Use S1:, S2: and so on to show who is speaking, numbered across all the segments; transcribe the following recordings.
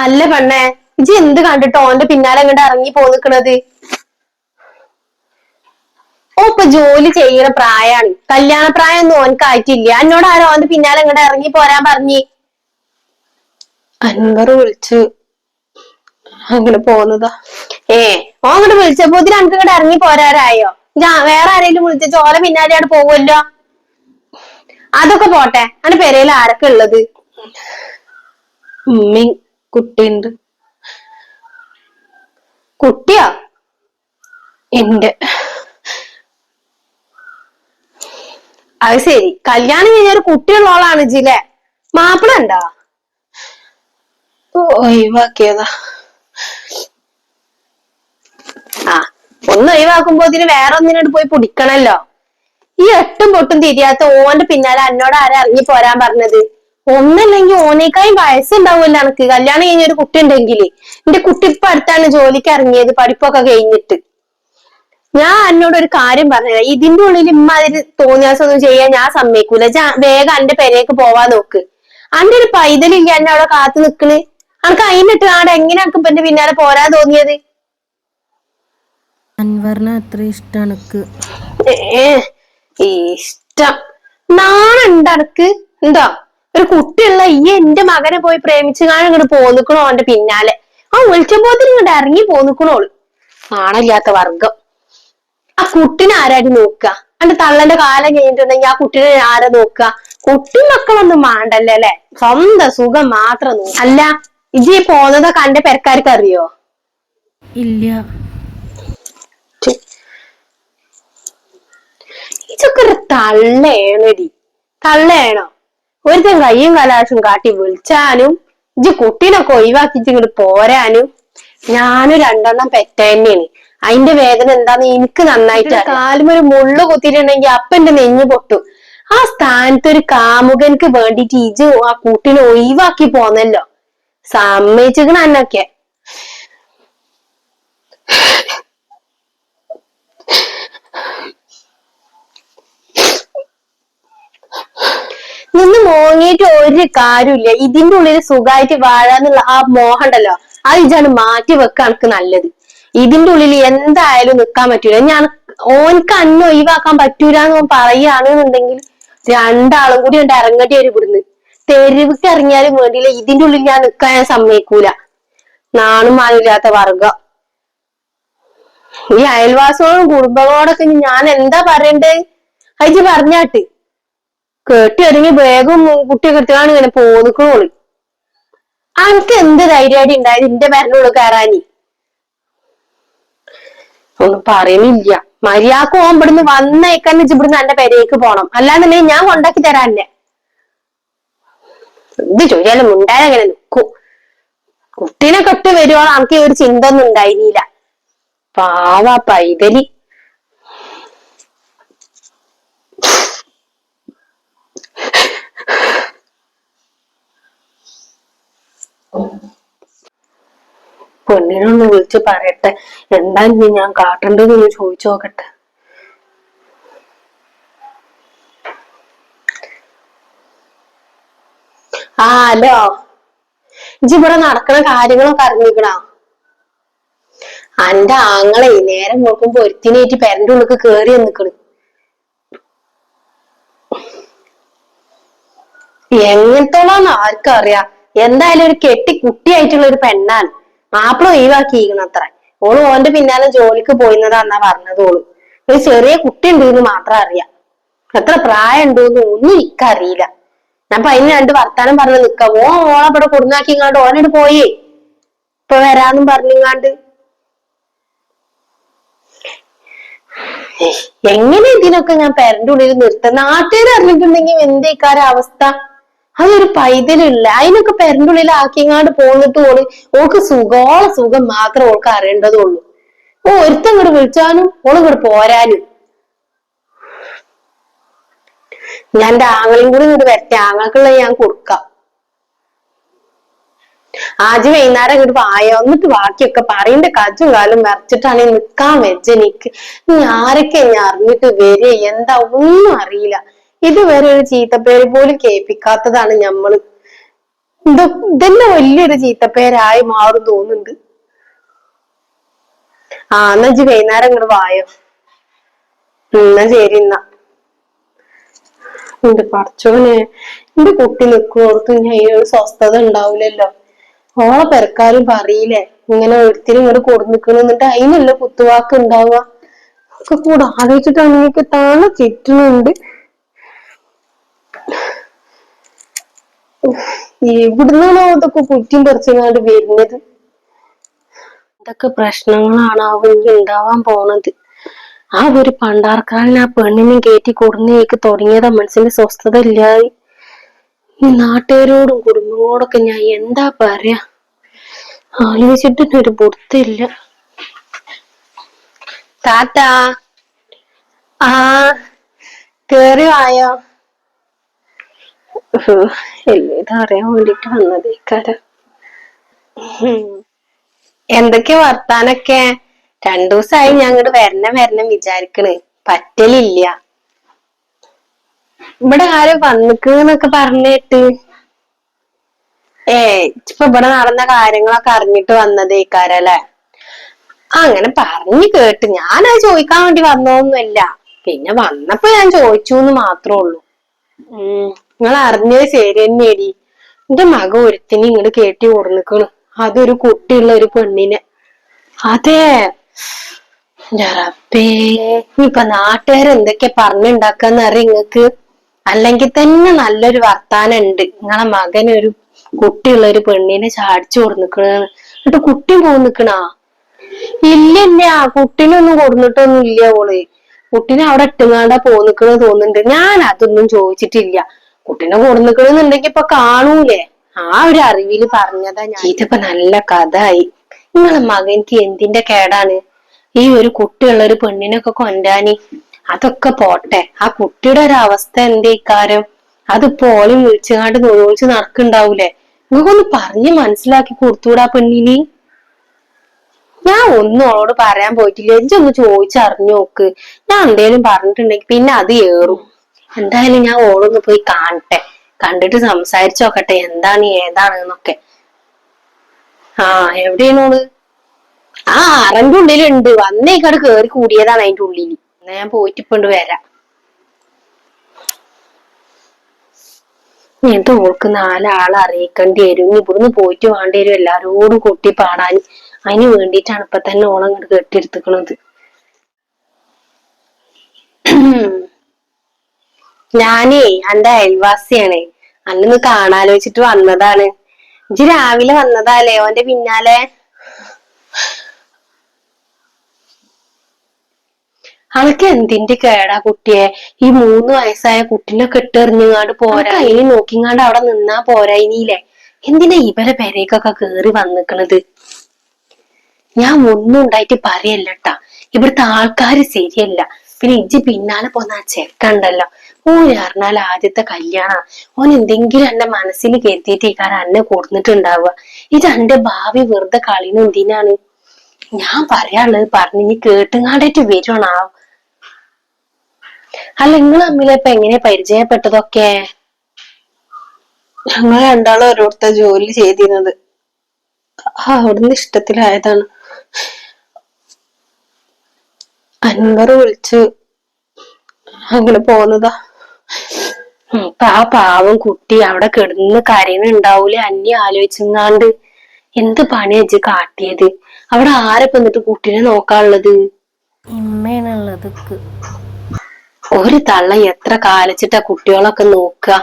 S1: അല്ല പെണ്ണെ, ഇജ്ജ് എന്ത് കണ്ടിട്ടോ ഓന്റെ പിന്നാലെ അങ്ങോട്ട് ഇറങ്ങി പോന്നിക്കണത്? ഓ ഇപ്പൊ ജോലി ചെയ്യണ പ്രായാണ്, കല്യാണ പ്രായം ഒന്നും ഓനക്ക് ആയിട്ടില്ല. എന്നോട് ആരോ ഓന്റെ പിന്നാലെ അങ്ങോട്ട് ഇറങ്ങി പോരാൻ പറഞ്ഞി.
S2: അൻവർ വിളിച്ച് അങ്ങനെ പോന്നതാ.
S1: ഓ അങ്ങോട്ട് വിളിച്ചപ്പോ എനിക്ക് ഇങ്ങോട്ട് ഇറങ്ങി പോരാറായോ? വേറെ ആരെങ്കിലും വിളിച്ച ചോല പിന്നാലെ അവിടെ പോവുമല്ലോ. അതൊക്കെ പോട്ടെ, അങ്ങനെ പെരയിൽ ആരൊക്കെ ഉള്ളത്?
S2: ഉമ്മയും കുട്ടിയുണ്ട്.
S1: കുട്ടിയോ?
S2: എന്റെ.
S1: അത് ശരി, കല്യാണം കഴിഞ്ഞൊരു കുട്ടിയുള്ളോളാണ് ജില്ലേ. മാപ്പിള ഉണ്ടോ?
S2: ഒഴിവാക്കിയതാ.
S1: ആ, ഒന്ന് ഒഴിവാക്കുമ്പോ ഇതിന് വേറെ ഒന്നിനോട് പോയി പിടിക്കണല്ലോ. ഈ എട്ടും പൊട്ടും തിരിയാത്ത ഓന്റെ പിന്നാലെ എന്നോട് ആരാ ഇറങ്ങി പോരാൻ പറഞ്ഞത്? ഒന്നല്ലെങ്കിൽ ഓനേക്കായും വയസ്സുണ്ടാവുമല്ലോ എനക്ക്. കല്യാണം കഴിഞ്ഞൊരു കുട്ടി ഉണ്ടെങ്കില്. എന്റെ കുട്ടി ഇപ്പൊ അടുത്താണ് ജോലിക്ക് ഇറങ്ങിയത്, പഠിപ്പൊക്കെ കഴിഞ്ഞിട്ട്. ഞാൻ എന്നോട് ഒരു കാര്യം പറഞ്ഞ, ഇതിന്റെ ഉള്ളിൽ ഇമ്മാതിരി തോന്നിയാസൊന്നും ചെയ്യാൻ ഞാൻ സമ്മതിക്കൂല. വേഗം എന്റെ പെരേക്ക് പോവാൻ നോക്ക്. അന്റെ ഒരു പൈതലില്ല എന്നെ അവിടെ കാത്തു നിക്കണ്. അനക്ക് അതിനിട്ട് ആടെ എങ്ങനെ അനക്ക് ഇപ്പൊ എന്റെ പിന്നാലെ പോരാൻ തോന്നിയത്?
S2: അൻവറിനെ അത്ര ഇഷ്ടാണ്.
S1: ഇഷ്ടം നാണുണ്ട് അനക്ക്? എന്താ ഒരു കുട്ടിയുള്ള ഈ എന്റെ മകനെ പോയി പ്രേമിച്ചു കാണാൻ ഇങ്ങോട്ട് പോന്നിക്കണോ അവന്റെ പിന്നാലെ? ആ വിളിച്ചപ്പോത്തിന് ഇങ്ങോട്ട് ഇറങ്ങി പോന്നിക്കണോള്. നാണില്ലാത്ത വർഗം. ആ കുട്ടിനെ ആരാടി നോക്കുക? അന്റെ തള്ളന്റെ കാലം കഴിഞ്ഞിട്ടുണ്ടെങ്കിൽ ആ കുട്ടിനെ ആരാ നോക്കുക? കുട്ടി മക്കളൊന്നും മാണ്ടല്ലേ അല്ലെ? സ്വന്തം സുഖം മാത്രം നോക്കും. അല്ല, ഇജ്ജ് പോന്നതൊക്കെ അന്റെ പെരക്കാർക്ക് അറിയോ?
S2: ഇല്ല.
S1: ഇതൊക്കെ ഒരു തള്ളേണടി. തള്ളേണോ? ഒരുത്തൻ കയ്യും കലാശം കാട്ടി വിളിച്ചാനും ഇജ്ജ് കുട്ടീനൊക്കെ ഒഴിവാക്കിച്ച് ഇങ്ങോട്ട് പോരാനും. ഞാനും രണ്ടെണ്ണം പെറ്റ തന്നെയാണ്. അതിന്റെ വേദന എന്താന്ന് എനിക്ക് നന്നായിട്ട്. കാലും ഒരു മുള്ളു കുത്തിയിട്ടുണ്ടെങ്കിൽ അപ്പൊ എന്റെ നെഞ്ഞു പൊട്ടും. ആ സ്ഥാനത്ത് ഒരു കാമുകൻക്ക് വേണ്ടിട്ട് ഇജ്ജ് ആ കുട്ടീനെ ഒഴിവാക്കി പോന്നല്ലോ. സമ്മതിച്ചിക്കണ എന്നൊക്കെ. നിന്ന് മോങ്ങിയിട്ട് ഒരു കാര്യമില്ല. ഇതിന്റെ ഉള്ളിൽ സുഖമായിട്ട് വാഴാന്നുള്ള ആ മോഹം ഉണ്ടല്ലോ, അത് ഇജാണ് മാറ്റി വെക്കാൻ എനിക്ക് നല്ലത്. ഇതിന്റെ ഉള്ളിൽ എന്തായാലും നിക്കാൻ പറ്റൂല. ഞാൻ ഓനക്ക് അന്നെ ഒഴിവാക്കാൻ പറ്റൂല എന്ന് പറയുകയാണെന്നുണ്ടെങ്കിൽ രണ്ടാളും കൂടി ഉണ്ട് ഇറങ്ങേണ്ടി വരും ഇവിടുന്ന്. തെരുവിക്ക് ഇറങ്ങിയാലും വേണ്ടിയില്ല, ഇതിന്റെ ഉള്ളിൽ ഞാൻ നിക്കാൻ ഞാൻ സമ്മതിക്കൂല. നാണും മാനില്ലാത്ത വർഗം. ഈ അയൽവാസികളോടും കുടുംബങ്ങളോടൊക്കെ ഞാൻ എന്താ പറയണ്ടേ? അയച്ച് പറഞ്ഞാട്ട് കേട്ടി ഒരുങ്ങി വേഗം കുട്ടിയൊക്കെ എടുത്താണ് ഇങ്ങനെ പോന്നിക്കണോളി. അനക്ക് എന്ത് ധൈര്യമായിട്ട് ഉണ്ടായത് എന്റെ പേരനുള്ളു കയറാനി? ഒന്നും പറയുന്നില്ല. മര്യാദക്ക് ഓൻ ഇവിടുന്ന് വന്നേക്കാൻ ഇവിടുന്ന് എന്റെ പെരേക്ക് പോണം. അല്ലാന്നുണ്ടെങ്കിൽ ഞാൻ കൊണ്ടാക്കി തരാല്ലേ. എന്ത് ചോദിച്ചാലും ഉണ്ടായാലും അങ്ങനെ നിൽക്കും. കുട്ടീനെ കെട്ട് വരുവോളം നമുക്ക് ഈ ഒരു ചിന്ത ഒന്നും ഉണ്ടായിരുന്നില്ല. പാവ പൈതലി. പെണ്ണിനൊന്ന് വിളിച്ച് പറയട്ടെ, എന്താ ഇനി ഞാൻ കാട്ടണ്ടെന്ന് ചോദിച്ചു നോക്കട്ടെ. ഹലോ, ഇജ്ജ് ഇവിടെ നടക്കണ കാര്യങ്ങളൊക്കെ അറിഞ്ഞിക്കണോ? അന്റെ ആങ്ങളെ നേരം നോക്കുമ്പോ ഒരുത്തിനേറ്റ് പെരന്റെ ഉള്ളിക്ക് കേറി നിക്കണ്. എങ്ങനത്തോളാന്ന് ആർക്കും അറിയാം. എന്തായാലും ഒരു കെട്ടി കുട്ടിയായിട്ടുള്ള ഒരു പെണ്ണാണ്. മാപ്പിള ഒഴിവാക്കിയിരിക്കണം അത്ര. ഓള് ഓന്റെ പിന്നാലെ ജോലിക്ക് പോയിന്നതാന്നാ പറഞ്ഞത്. ഒരു ചെറിയ കുട്ടി ഉണ്ടെന്ന് മാത്രം അറിയാം. എത്ര പ്രായം ഉണ്ടോന്ന് ഒന്നും എനിക്കറിയില്ല. ഞാൻ ഇപ്പൊ അതിന് രണ്ട് വർത്താനം പറഞ്ഞ് നിക്ക. ഓളവിടെ കൊടുന്നാക്കിങ്ങാണ്ട് ഓനോട് പോയേ ഇപ്പൊ വരാന്നും പറഞ്ഞിങ്ങാണ്ട്. എങ്ങനെ ഇതിനൊക്കെ ഞാൻ പെരന്റെ ഉള്ളിൽ നിർത്താം? നാട്ടുകാർ അറിഞ്ഞിട്ടുണ്ടെങ്കിൽ എന്തേക്കാര അവസ്ഥ? അതൊരു പൈതലില്ല. അതിനൊക്കെ പെരന്റെ ഉള്ളിൽ ആക്കിങ്ങാണ്ട് പോന്നിട്ട് ഓൾക്ക് സുഖം മാത്രം ഓൾക്ക് അറിയേണ്ടതുള്ളൂ. ഒരുത്തം ഇങ്ങോട്ട് വിളിച്ചാലും ഓള് ഇങ്ങോട്ട് പോരാനും. ഞാൻ എന്റെ ആങ്ങളെയും കൂടി ഇങ്ങോട്ട് വരട്ടെ, ആങ്ങൾക്കുള്ളത് ഞാൻ കൊടുക്കാം. ആദ്യം വൈകുന്നേരം ഇങ്ങോട്ട് വായോ, എന്നിട്ട് ബാക്കിയൊക്കെ പറയണ്ട. കജും കാലും മറിച്ചിട്ടാണ് നിക്കാൻ വെച്ചെനിക്ക്. നീ ആരൊക്കെ ഞാൻ അറിഞ്ഞിട്ട് വരെ എന്താ ഒന്നും അറിയില്ല. ഇതുവരെ ഒരു ചീത്തപ്പേര് പോലും കേൾപ്പിക്കാത്തതാണ് ഞമ്മള്. ഇതന്നെ വലിയൊരു ചീത്തപ്പേരായി മാറും തോന്നുന്നുണ്ട്. എന്നാ ഇജ്ജ് വൈകുന്നേരം ഇങ്ങോട്ട് വായോ. എന്നാ ശരി എന്നാ. എന്റെ പടച്ചോനെ, എന്റെ കുട്ടി നിൽക്കുവോർത്ത് ഞാൻ ഈ ഒരു സ്വസ്ഥത ഉണ്ടാവൂലല്ലോ. ഓളെ പെരക്കാരും പറയില്ലേ ഇങ്ങനെ ഒരുത്തിനും ഇങ്ങോട്ട് കൊടു എന്നിട്ട് അതിനല്ല കുത്തുവാക്ക് ഉണ്ടാവുക. ഒക്കെ കൂടെ ആലോചിച്ചിട്ടാണ് എനിക്ക് താഴെ ചുറ്റുന്നുണ്ട്. എവിടുന്നാണോ അതൊക്കെ കുറ്റിയും പറിച്ചങ്ങാണ്ട് വരുന്നത്? ഇതൊക്കെ പ്രശ്നങ്ങളാണാവും ഇനി ഉണ്ടാവാൻ പോണത്. ആ ഒരു പണ്ടാർക്കാരൻ ആ പെണ്ണിനെ കയറ്റി കൊടുന്നേക്ക് തുടങ്ങിയതാ മനസ്സിന് സ്വസ്ഥത ഇല്ലാതെ. ഈ നാട്ടുകാരോടും കുടുംബങ്ങളോടൊക്കെ ഞാൻ എന്താ പറയാ, ആലോചിച്ചിട്ടൊരു പൊടുത്തില്ല. താത്താ, കേറി വായോ. എല്ലാം അറിയാൻ വേണ്ടിട്ട് വന്നതേക്കാരം. എന്തൊക്കെ വർത്താനൊക്കെ? 2 ദിവസമായി ഞാൻ ഇങ്ങോട്ട് വരണം വിചാരിക്കണ്, പറ്റലില്ല. ഇവിടെ ആരോ വന്നിക്കുന്നൊക്കെ പറഞ്ഞിട്ട്. ഇപ്പൊ ഇവിടെ നടന്ന കാര്യങ്ങളൊക്കെ അറിഞ്ഞിട്ട് വന്നതേക്കാരല്ലേ? അങ്ങനെ പറഞ്ഞു കേട്ട്. ഞാനത് ചോദിക്കാൻ വേണ്ടി വന്നതൊന്നുമല്ല. പിന്നെ വന്നപ്പോ ഞാൻ ചോദിച്ചുന്ന് മാത്രമേ ഉള്ളൂ. നിങ്ങൾ അറിഞ്ഞത് ശരി തന്നെയടി. എന്റെ മകൻ ഒരുത്തിനെ ഇങ്ങോട്ട് കേട്ടി കൊടുന്നിക്കണ്. അതൊരു കുട്ടിയുള്ള ഒരു പെണ്ണിനെ. അതെ റബ്ബേ, ഇപ്പൊ നാട്ടുകാരെന്തൊക്കെ പറഞ്ഞുണ്ടാക്കാന്ന് അറിയാം നിങ്ങക്ക്? അല്ലെങ്കിൽ തന്നെ നല്ലൊരു വർത്താനം ഉണ്ട്. നിങ്ങളെ മകനൊരു കുട്ടിയുള്ള ഒരു പെണ്ണിനെ ചാടിച്ചു കൊടുന്നിക്കണ്. എന്നിട്ട് കുട്ടി പോന്നിക്കണാ? ഇല്ല, കുട്ടീനൊന്നും കൊടുന്നിട്ടൊന്നും ഇല്ല. ഓള് കുട്ടീനെ അവിടെ ഇട്ടുങ്ങാണ്ടാ പോന്നിക്കണെന്ന് തോന്നുന്നുണ്ട്. ഞാൻ അതൊന്നും ചോദിച്ചിട്ടില്ല. കുട്ടീനെ കൊടുന്നിക്കണെന്നുണ്ടെങ്കി ഇപ്പൊ കാണൂലേ? ആ ഒരു അറിവില് പറഞ്ഞതാ ഞാൻ. ഇതിപ്പോ നല്ല കഥായി. നിങ്ങളെ മകനിക്ക് എന്തിന്റെ കേടാണ് ഈ ഒരു കുട്ടിയുള്ള ഒരു പെണ്ണിനൊക്കെ കൊണ്ടാനി? അതൊക്കെ പോട്ടെ, ആ കുട്ടിയുടെ ഒരു അവസ്ഥ എന്തേക്കാരം? അതിപ്പോ ഓളി വിളിച്ചുകാണ്ട് നോയിച്ച് നടക്കുണ്ടാവൂലേ? നിങ്ങൾക്കൊന്ന് പറഞ്ഞ് മനസ്സിലാക്കി കൊടുത്തൂടാ പെണ്ണിന്? ഞാൻ ഒന്നും അവളോട് പറയാൻ പോയിട്ടില്ല. ഇജ്ജൊന്ന് ചോദിച്ചറിഞ്ഞു നോക്ക്. ഞാൻ എന്തേലും പറഞ്ഞിട്ടുണ്ടെങ്കിൽ പിന്നെ അത് ഏറും. എന്തായാലും ഞാൻ ഓളൊന്ന് പോയി കാണട്ടെ, കണ്ടിട്ട് സംസാരിച്ചു നോക്കട്ടെ എന്താണ് ഏതാണ് എന്നൊക്കെ. എവിടെയാണ് ഓള്? അറന്റെ ഉള്ളിലുണ്ട്. വന്നേക്കാട് കേറി കൂടിയതാണ് അതിന്റെ ഉള്ളില്. എന്നാ ഞാൻ പോയിട്ട് ഇപ്പണ്ട് വരാം. എന്നിട്ട് ഓൾക്ക് 4 ആളെ അറിയിക്കേണ്ടി വരും. ഇവിടുന്ന് പോയിട്ട് വേണ്ടി വരും എല്ലാരോടും കൊട്ടി പാടാൻ. അതിന് വേണ്ടിയിട്ടാണ് ഇപ്പൊ തന്നെ ഓളങ്ങോട്ട് കെട്ടിയെടുത്തുക്കണത്. ഞാനേ എന്റെ അയൽവാസിയാണ്. അന്നൊന്ന് കാണാലോചിച്ചിട്ട് വന്നതാണ്. ഇജ്ജ് രാവിലെ വന്നതാലേ ഓന്റെ പിന്നാലെ? അവൾക്ക് എന്തിന്റെ കേടാ കുട്ടിയെ? ഈ 3 വയസ്സായ കുട്ടീനെ കെട്ടെറിഞ്ഞാണ്ട് പോരാ, അതിന് നോക്കിങ്ങാണ്ട് അവിടെ നിന്നാ പോരാ ഇനിയില്ലേ? എന്തിനാ ഇവരെ പെരേക്കൊക്കെ കേറി വന്നിക്കണത്? ഞാൻ ഒന്നും ഉണ്ടായിട്ട് പറയല്ലട്ടാ, ഇവിടുത്തെ ആൾക്കാര് ശരിയല്ല. പിന്നെ ഇജ്ജ് പിന്നാലെ പോന്ന ആ ചെക്കണ്ടല്ലോ, ഓന് പറഞ്ഞാൽ ആദ്യത്തെ കല്യാണ. ഓൻ എന്തെങ്കിലും എന്റെ മനസ്സിൽ കരുതിയിട്ടേക്കാരം എന്നെ കൊടുത്തിട്ടുണ്ടാവുക. ഇത് എന്റെ ഭാവി വെറുതെ കളിന് എന്തിനാണ്? ഞാൻ പറയാനുള്ളത് പറഞ്ഞു, ഇനി കേട്ടുങ്ങാണ്ടേറ്റ് വരുവാണോ? അല്ല, നിങ്ങൾ തമ്മിലിപ്പൊ എങ്ങനെ പരിചയപ്പെട്ടതൊക്കെ?
S2: ഞങ്ങൾ രണ്ടാളും ഓരോരുത്തർ ജോലി ചെയ്തിരുന്നത്. അവിടുന്ന് ഇഷ്ടത്തിലായതാണ്. അൻവർ വിളിച്ച് അങ്ങനെ പോന്നതാ.
S1: ആ പാവം കുട്ടി അവിടെ കിടന്ന് കരയുന്നുണ്ടാവൂലേ അന്യ ആലോചിച്ചെങ്ങാണ്ട്? എന്ത് പണിയാ ഇജ്ജ് കാട്ടിയത്? അവിടെ ആരൊക്കെ എന്നിട്ട് കുട്ടീനെ നോക്കാനുള്ളത്?
S2: ഇമ്മയാണുള്ളത്.
S1: ഒരു തള്ള എത്ര കാലിച്ചിട്ടാ കുട്ടികളൊക്കെ നോക്കുക?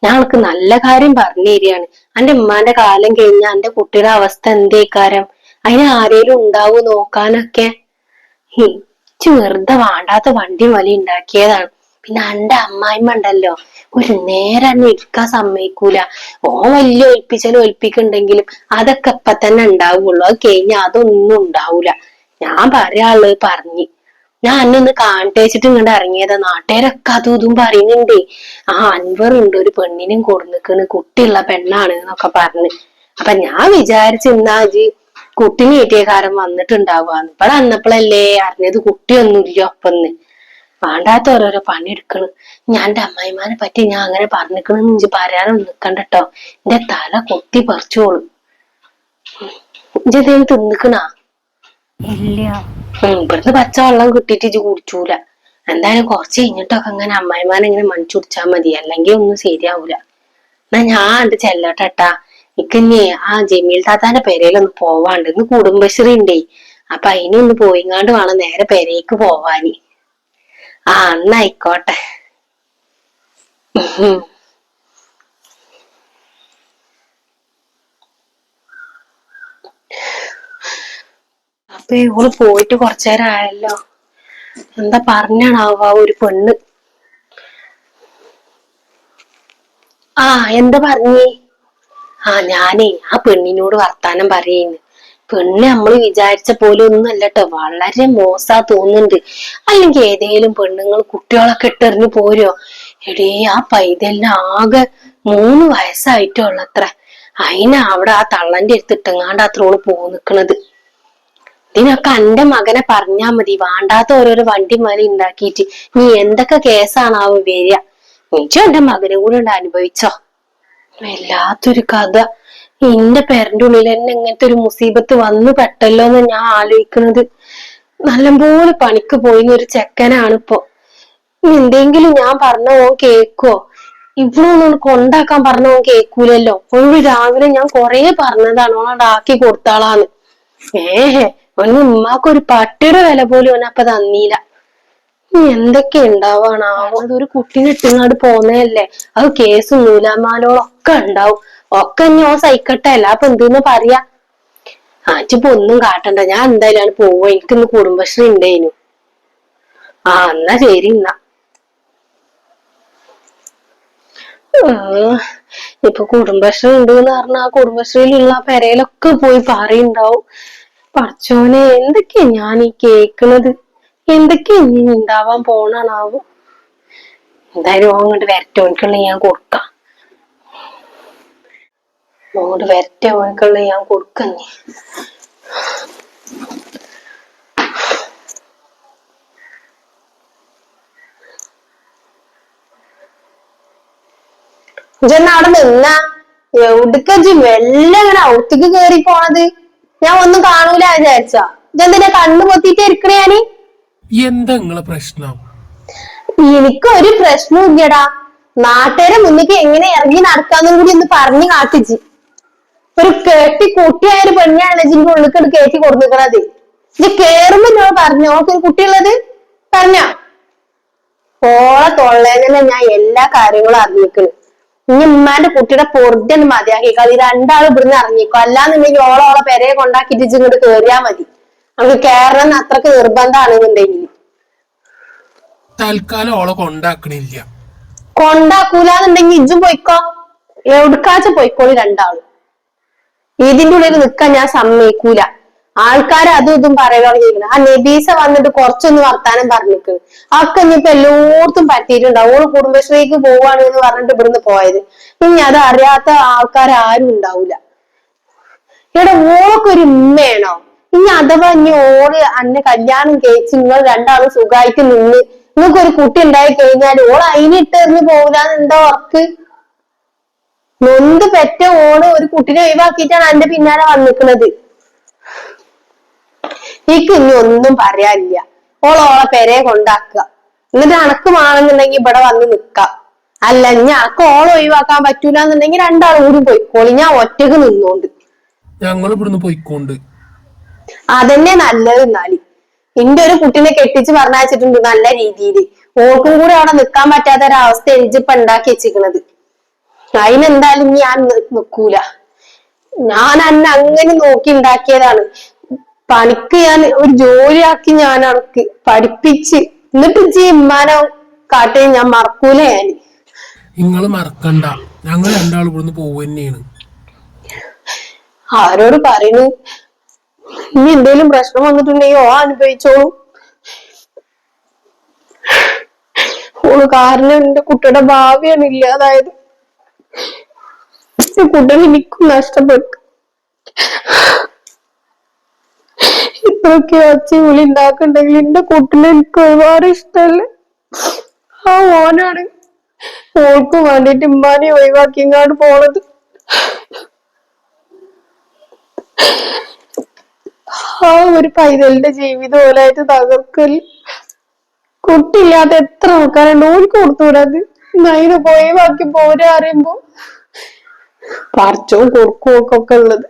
S1: ഞങ്ങൾക്ക് നല്ല കാര്യം പറഞ്ഞു തരികയാണ്. എന്റെ ഉമ്മാന്റെ കാലം കഴിഞ്ഞാ എന്റെ കുട്ടിയുടെ അവസ്ഥ എന്തേക്കാരം? അതിന് ആരേലും ഉണ്ടാവൂ നോക്കാനൊക്കെ? ഇച്ച് വെറുതെ വേണ്ടാത്ത വണ്ടി വലി ഉണ്ടാക്കിയതാണ്. പിന്നെ എന്റെ അമ്മായിമ്മ ഉണ്ടല്ലോ, ഒരു നേരം ഇരിക്കാൻ സമ്മതിക്കൂല. വലിയ ഒൽപ്പിക്കുന്നുണ്ടെങ്കിലും അതൊക്കെ ഇപ്പൊ തന്നെ ഉണ്ടാവുള്ളൂ. അത് കഴിഞ്ഞാൽ അതൊന്നും ഉണ്ടാവൂല. ഞാൻ പറയാനുള്ളത് പറഞ്ഞ്. ഞാൻ അന്നൊന്ന് കാണട്ടെ വെച്ചിട്ട് ഇങ്ങോട്ട് ഇറങ്ങിയതാ. നാട്ടുകാരൊക്കെ അതും ഇതും പറയുന്നുണ്ടേ. അൻവർ ഉണ്ട്, ഒരു പെണ്ണിനും കൊടുന്നിക്കണ്, കുട്ടിയുള്ള പെണ്ണാണ് എന്നൊക്കെ പറഞ്ഞ്. അപ്പൊ ഞാൻ വിചാരിച്ചു എന്നാ കുട്ടിനെ കിട്ടിയ കാരം വന്നിട്ടുണ്ടാവുക. ഇവിടെ വന്നപ്പോഴല്ലേ അറിഞ്ഞത് കുട്ടിയൊന്നുമില്ല ഒപ്പന്ന്. വേണ്ടാത്ത ഓരോരോ പണിയെടുക്കണ്. ഞാൻ എന്റെ അമ്മായിമാനെ പറ്റി ഞാൻ അങ്ങനെ പറഞ്ഞിക്കണെന്ന് ഇഞ്ചി പറയാനൊന്നും നിക്കണ്ടട്ടോ. എന്റെ തല കൊത്തി പറിച്ചോളും. ഇഞ്ചെന്തേലും തിന്നിക്കണാ?
S2: ഇല്ല.
S1: ഇവിടുന്ന് പച്ചവെള്ളം കിട്ടിയിട്ട് ഇജ്ജ് കുടിച്ചൂല. എന്തായാലും കുറച്ച് കഴിഞ്ഞിട്ടൊക്കെ അങ്ങനെ അമ്മായിമാനെ ഇങ്ങനെ മണിച്ചു കുടിച്ചാ മതി, അല്ലെങ്കിൽ ഒന്നും ശരിയാവൂല. എന്നാ ഞാൻ ഉണ്ട് ചെല്ലട്ടെട്ടാ. ഇനി ആ ജമീൽ താത്താന്റെ പെരയിലൊന്ന് പോവാണ്ട്. ഇന്ന് കുടുംബശ്രീ ഉണ്ടേ. അപ്പൊ അതിനൊന്ന് പോയിങ്ങാണ്ട് വേണം നേരെ പെരേക്ക് പോവാന്. ആ എന്നായിക്കോട്ടെ. അപ്പൊ ഇവള് പോയിട്ട് കൊറച്ചേരം ആയല്ലോ. എന്താ പറഞ്ഞാണാവോ ഒരു പെണ്ണ്. ആ എന്താ പറഞ്ഞേ? ഞാനേ ആ പെണ്ണിനോട് വർത്താനം പറയുന്നു. പെണ്ണ് നമ്മള് വിചാരിച്ച പോലെ ഒന്നും അല്ലട്ടോ, വളരെ മോശാ തോന്നുന്നുണ്ട്. അല്ലെങ്കിൽ ഏതേലും പെണ്ണുങ്ങൾ കുട്ടികളൊക്കെ ഇട്ടെറിഞ്ഞു പോരോ? എടേ ആ പൈതലിന് ആകെ 3 വയസ്സായിട്ടുള്ളത്ര. അതിന് അവിടെ ആ തള്ളന്റെ അടുത്ത് ഇട്ടെങ്ങാണ്ട് അത്രോള് നിക്കണത്. ഇതിനൊക്കെ എന്റെ മകനെ പറഞ്ഞാ മതി, വേണ്ടാത്ത ഓരോരോ വണ്ടി മല ഉണ്ടാക്കിയിട്ട്. നീ എന്തൊക്കെ കേസാണാവോ വരിക. എനിക്കും എന്റെ മകനും കൂടെ ഉണ്ട് അനുഭവിച്ചോ. വല്ലാത്തൊരു കഥ. എന്റെ പേരന്റെ ഉള്ളിൽ തന്നെ ഇങ്ങനത്തെ ഒരു മുസീബത്ത് വന്നു പെട്ടല്ലോ എന്ന് ഞാൻ ആലോചിക്കുന്നത്. നല്ലപോലെ പണിക്ക് പോയിന്ന ഒരു ചെക്കനാണിപ്പോ. എന്തെങ്കിലും ഞാൻ പറഞ്ഞ ഓൻ കേക്കോ? ഇവളൊന്നും കൊണ്ടാക്കാൻ പറഞ്ഞ ഓൻ കേക്കൂലല്ലോ. ഒരു രാവിലെ ഞാൻ കൊറേ പറഞ്ഞതാണ് ഓനോട് ആക്കി കൊടുത്താളാന്ന്. ഒന്ന് ഉമ്മാക്കൊരു പട്ടിയുടെ വില പോലും ഓനപ്പൊ തന്നീല. എന്തൊക്കെ ഉണ്ടാവാണാവോ. അതൊരു കുട്ടീനെ ഇട്ടുങ്ങാട് പോന്നതല്ലേ. അത് കേസും നൂലാമാലകളൊക്കെ ഉണ്ടാവും. ഒക്കെ ഇനി ഓൻ സഹിക്കട്ടെ, അല്ല അപ്പൊ എന്തെന്ന് പറയാ. ആച്ചിപ്പോ ഒന്നും കാട്ടണ്ട, ഞാൻ എന്തായാലും പോവാ. എനിക്കിന്ന് കുടുംബശ്രീ ഉണ്ടേനു. എന്നാ ശരി. എന്നാ ഇപ്പൊ കുടുംബശ്രീ ഉണ്ട് എന്ന് പറഞ്ഞാ ആ കുടുംബശ്രീയിലുള്ള പെരയിലൊക്കെ പോയി പറയുണ്ടാവും. പടച്ചോനെ, എന്തൊക്കെയാ ഞാൻ ഈ കേക്കണത്. എന്തൊക്കെയാ ഇനി ഉണ്ടാവാൻ പോണാണാവും. എന്തായാലും അങ്ങോട്ട് വരട്ടെ, ഓനിക്കുള്ള ഞാൻ കൊടുക്കാം. അങ്ങോട്ട് വരട്ടെ, ഓനിക്കുള്ള ഞാൻ കൊടുക്കഞ്ഞേ. ഇജെന്നാ അവിടെ നിന്നാ എവിടേക്കജ് വെള്ളം ഇങ്ങനെ ഔത്തേക്ക് കേറി പോണത്? ഞാൻ ഒന്നും കാണൂല വിചാരിച്ചാ. ഇജെന്തിനാ കണ്ണു പൊത്തിട്ട് ഇരിക്കണേ? ഞാന്
S3: എന്താ നിങ്ങളെ പ്രശ്നം?
S1: എനിക്കൊരു പ്രശ്നവും ഇല്ലടാ. നാട്ടുകാരെ മുന്നിക്ക് എങ്ങനെ ഇറങ്ങി നടക്കാന്നും കൂടി ഒന്ന് പറഞ്ഞു കാട്ടിച്ച്. ഒരു കെട്ടി കുട്ടിയായ ഒരു പെണ്ണാണ് ജിന്റെ ഉള്ളിൽ കയറ്റി കൊടുക്കുന്നത്. ഇത് കേറുമ്പോ ഞാൻ പറഞ്ഞു ഓക്കൊരു കുട്ടിയുള്ളത് പറഞ്ഞോ? ഓളെ തൊള്ളേന്നെ ഞാൻ എല്ലാ കാര്യങ്ങളും അറിഞ്ഞിരിക്കുന്നു. ഇനി ഉമ്മാന്റെ കുട്ടിയുടെ പൊറുതൊന്നും മതിയാക്കിക്കോ. ഈ രണ്ടാളും ഇവിടുന്ന് ഇറങ്ങിക്കോ. അല്ലാന്നുണ്ടെങ്കിൽ ഓളെ പെരയെ കൊണ്ടാക്കിട്ട് ഇങ്ങോട്ട് കേറിയാ മതി. നമുക്ക് കേറണം അത്രക്ക് നിർബന്ധമാണെന്നുണ്ടെങ്കിൽ.
S3: തൽക്കാലം ഓളെ കൊണ്ടാക്കണില്ല.
S1: കൊണ്ടാക്കൂലെന്നുണ്ടെങ്കിൽ ഇജ്ജും പോയിക്കോ. എവിടുക്കാച്ച പോയിക്കോളി രണ്ടാളും. ഇതിന്റെ ഉള്ളിൽ നിക്കാൻ ഞാൻ സമ്മതിക്കൂല. ആൾക്കാർ അതും ഇതും പറയുകയാണ്. ആ നബീസ വന്നിട്ട് കുറച്ചൊന്ന് വർത്താനം പറഞ്ഞിരിക്കുന്നു. അതൊക്കെ ഇനിയിപ്പോ എല്ലായിടത്തും പറ്റിയിട്ടുണ്ടാവും. ഓള് കുടുംബശ്രീക്ക് പോവാണ് എന്ന് പറഞ്ഞിട്ട് ഇവിടുന്ന് പോയത്. ഇനി അത് അറിയാത്ത ആൾക്കാർ ആരും ഉണ്ടാവൂല. ഇവിടെ ഓൾക്കൊരു ഉമ്മയാണോ? ഇനി അഥവാ ഇനി ഓള് അന്നെ കല്യാണം കഴിച്ച് നിങ്ങൾ രണ്ടാളും സുഖമായിട്ട് നിന്ന് നിങ്ങൾക്കൊരു കുട്ടി ഉണ്ടായി കഴിഞ്ഞാൽ ഓൾ അതിനിട്ടെറിഞ്ഞ് പോകൂലെന്നുണ്ടോ ഉറക്ക്? നൊന്ത് പെറ്റ ഓള് ഒരു കുട്ടിനെ ഒഴിവാക്കിയിട്ടാണ് എന്റെ പിന്നാലെ വന്നിക്കുന്നത്. എനിക്ക് ഇനി ഒന്നും പറയാനില്ല. ഓളെ പെരയെ കൊണ്ടാക്കുക. എന്നിട്ട് അണക്കുമാണെന്നുണ്ടെങ്കിൽ ഇവിടെ വന്ന് നിക്കാം. അല്ല ഇനി അനക്ക് ഓളെ ഒഴിവാക്കാൻ പറ്റൂല എന്നുണ്ടെങ്കിൽ രണ്ടാളും കൂടി പോയിക്കോളി. ഞാൻ ഒറ്റക്ക് നിന്നോണ്ട്.
S3: ഞങ്ങൾ ഇവിടുന്ന് പോയിക്കോണ്ട്.
S1: അതന്നെ നല്ലത്. എന്നാല് എന്റെ ഒരു കുട്ടീനെ കെട്ടിച്ച് പറഞ്ഞയച്ചിട്ടുണ്ട് നല്ല രീതിയിൽ. ഓൾക്കും കൂടി അവിടെ നിക്കാൻ പറ്റാത്ത ഒരവസ്ഥ എനിച്ചിപ്പൊ ഉണ്ടാക്കി വെച്ചിരിക്കണത്. അതിനെന്തായാലും ഞാൻ നിക്കൂല. ഞാൻ അന്നെ അങ്ങനെ നോക്കി ഉണ്ടാക്കിയതാണ്. പണിക്ക് ഞാൻ ഒരു ജോലിയാക്കി ഞാൻ അനക്ക് പഠിപ്പിച്ച് എന്നിട്ട് ഉമ്മാനോ കാട്ടിയും ഞാൻ മറക്കൂല. ഞാൻ
S3: നിങ്ങള് മറക്കണ്ട, ഞങ്ങൾ രണ്ടാളും ഇവിടുന്ന് പോവുക തന്നെയാണ്.
S1: ആരോട് പറയുന്നു? ഇനി എന്തേലും പ്രശ്നം വന്നിട്ടുണ്ടെങ്കിൽ ഓ അനുഭവിച്ചോളൂ. ഓള് കാരണം എന്റെ കുട്ടിയുടെ ഭാവിയാണ് ഇല്ലാതായത്. കുട്ടികൾ എനിക്കും നഷ്ടപ്പെട്ടു. ഇത്രയൊക്കെ ഒച്ച വിളി ഉണ്ടാക്കുന്നുണ്ടെങ്കിൽ എന്റെ കുട്ടിനെ എനിക്ക് ഒരുപാട് ഇഷ്ടമല്ലേ.
S2: ആ ഓനാണ് ഓൾക്ക് വേണ്ടിട്ട് ഉമ്മാനെ ഒഴിവാക്കിങ്ങാണ്ട് പോണത്. ആ ഒരു പൈതലിന്റെ ജീവിതം ഓലായിട്ട് തകർക്കല്. കുട്ടിയില്ലാത്ത എത്ര ആൾക്കാരുണ്ട്, ഓൾക്ക് കൊടുത്തുവിടാത്. അതിനെ ഒഴിവാക്കി പോരാ അറിയുമ്പോ പറച്ചോ കൊടുക്കും ഒക്കെ ഉള്ളത്.